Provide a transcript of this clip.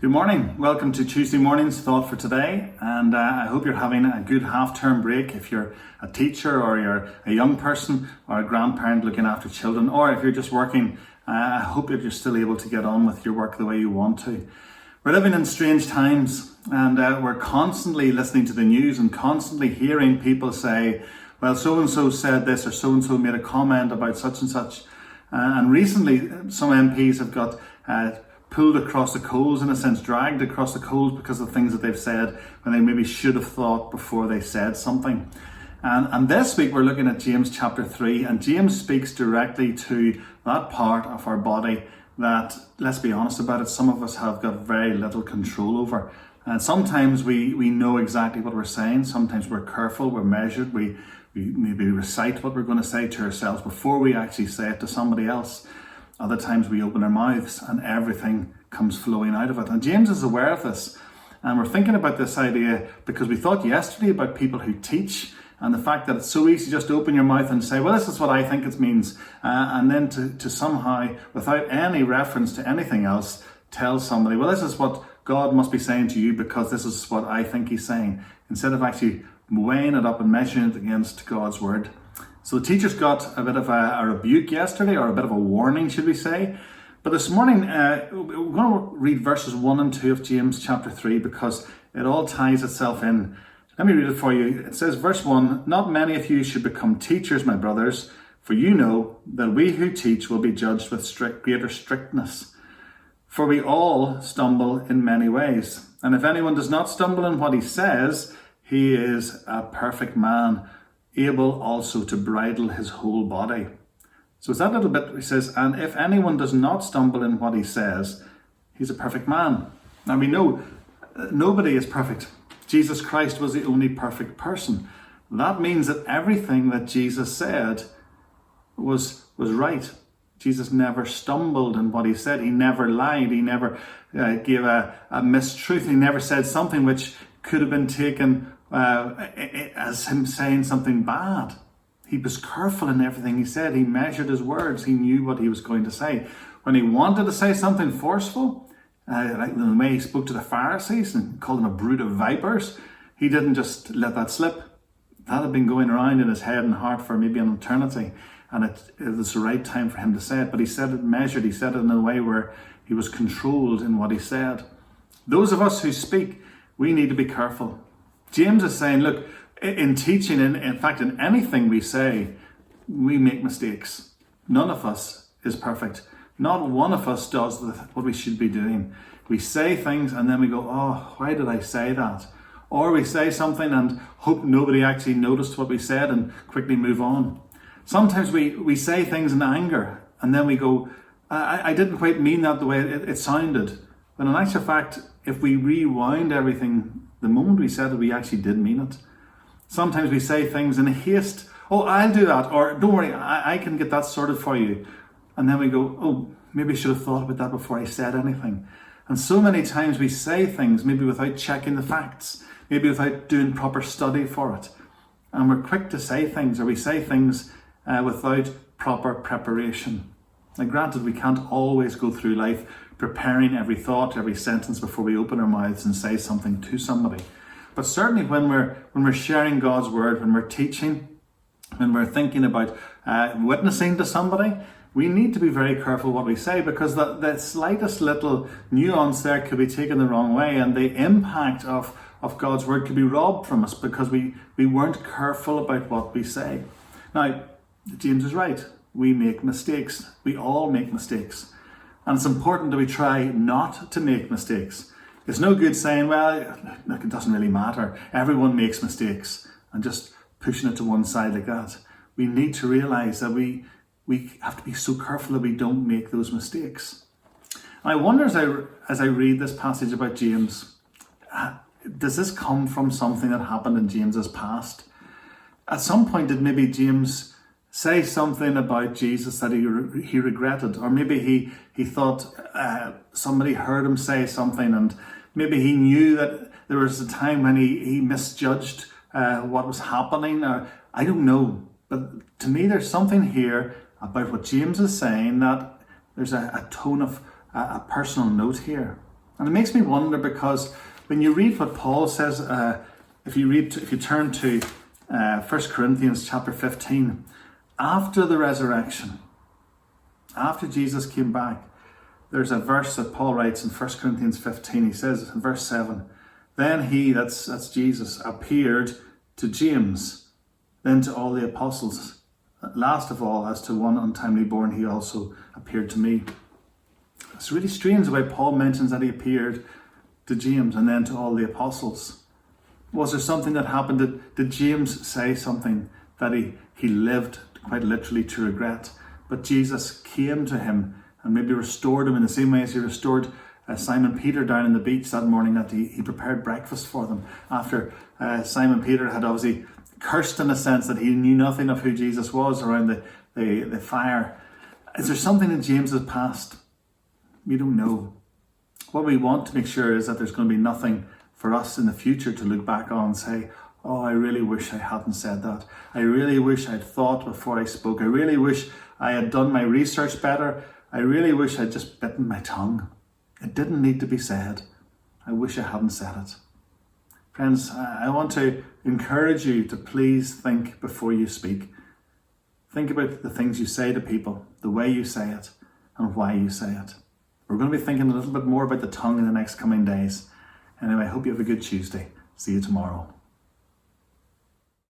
Good morning. Welcome to Tuesday morning's thought for today, and I hope you're having a good half-term break if you're a teacher or you're a young person or a grandparent looking after children, or if you're just working. I hope that you're still able to get on with your work the way you want to. We're living in strange times, and we're constantly listening to the news and constantly hearing people say, well, so-and-so said this or so-and-so made a comment about such and such. And recently some MPs have got pulled across the coals, in a sense, dragged across the coals because of things that they've said when they maybe should have thought before they said something. And this week we're looking at James chapter 3, and James speaks directly to that part of our body that, let's be honest about it, some of us have got very little control over. And sometimes we know exactly what we're saying, sometimes we're careful, we're measured, we maybe recite what we're going to say to ourselves before we actually say it to somebody else. Other times we open our mouths and everything comes flowing out of it. And James is aware of this. And we're thinking about this idea because we thought yesterday about people who teach and the fact that it's so easy just to open your mouth and say, well, this is what I think it means. And then to somehow, without any reference to anything else, tell somebody, well, this is what God must be saying to you because this is what I think he's saying, instead of actually weighing it up and measuring it against God's word. So the teachers got a bit of a rebuke yesterday, or a bit of a warning, should we say. But this morning, we're going to read verses 1 and 2 of James chapter 3 because it all ties itself in. Let me read it for you. It says, verse 1, "Not many of you should become teachers, my brothers, for you know that we who teach will be judged with greater strictness. For we all stumble in many ways. And if anyone does not stumble in what he says, he is a perfect man, able also to bridle his whole body." So it's that little bit, he says, and if anyone does not stumble in what he says, he's a perfect man. Now we know nobody is perfect. Jesus Christ was the only perfect person. That means that everything that Jesus said was right. Jesus never stumbled in what he said. He never lied. He never gave a mistruth. He never said something which could have been taken as him saying something bad. He was careful in everything he said. He measured his words. He knew what he was going to say. When he wanted to say something forceful, like the way he spoke to the Pharisees and called them a brood of vipers, he didn't just let that slip. That had been going around in his head and heart for maybe an eternity, and it was the right time for him to say it. But he said it measured. He said it in a way where he was controlled in what he said. Those of us who speak, we need to be careful. James is saying, look, in teaching, in fact, in anything we say, we make mistakes. None of us is perfect. Not one of us does what we should be doing. We say things and then we go, oh, why did I say that? Or we say something and hope nobody actually noticed what we said and quickly move on. Sometimes we say things in anger and then we go, I didn't quite mean that the way it sounded. But in actual fact, if we rewind everything, the moment we said it, we actually did mean it. Sometimes we say things in haste. Oh, I'll do that. Or don't worry, I can get that sorted for you. And then we go, oh, maybe I should have thought about that before I said anything. And so many times we say things maybe without checking the facts, maybe without doing proper study for it. And we're quick to say things, or we say things without proper preparation. Now granted, we can't always go through life preparing every thought, every sentence before we open our mouths and say something to somebody. But certainly when we're sharing God's word, when we're teaching, when we're thinking about witnessing to somebody, we need to be very careful what we say, because the slightest little nuance there could be taken the wrong way, and the impact of God's word could be robbed from us because we weren't careful about what we say. Now, James is right. We make mistakes. We all make mistakes. And it's important that we try not to make mistakes. It's no good saying, well, look, it doesn't really matter. Everyone makes mistakes, and just pushing it to one side like that. We need to realize that we have to be so careful that we don't make those mistakes. And I wonder as I read this passage about James, does this come from something that happened in James's past? At some point did maybe James say something about Jesus that he regretted, or maybe he thought somebody heard him say something, and maybe he knew that there was a time when he misjudged what was happening. I don't know, but to me there's something here about what James is saying, that there's a tone of a personal note here. And it makes me wonder, because when you read what Paul says, if you turn to 1 Corinthians chapter 15, after the resurrection, after Jesus came back, there's a verse that Paul writes in 1 Corinthians 15. He says in verse 7, then he, that's Jesus, appeared to James, then to all the apostles. Last of all, as to one untimely born, he also appeared to me. It's really strange the way Paul mentions that he appeared to James and then to all the apostles. Was there something that happened? Did James say something that he lived quite literally to regret? But Jesus came to him and maybe restored him in the same way as he restored Simon Peter down on the beach that morning, that he prepared breakfast for them after Simon Peter had obviously cursed, in a sense, that he knew nothing of who Jesus was around the fire. Is there something in James's past? We don't know. What we want to make sure is that there's going to be nothing for us in the future to look back on and say, oh, I really wish I hadn't said that. I really wish I'd thought before I spoke. I really wish I had done my research better. I really wish I'd just bitten my tongue. It didn't need to be said. I wish I hadn't said it. Friends, I want to encourage you to please think before you speak. Think about the things you say to people, the way you say it, and why you say it. We're going to be thinking a little bit more about the tongue in the next coming days. Anyway, I hope you have a good Tuesday. See you tomorrow.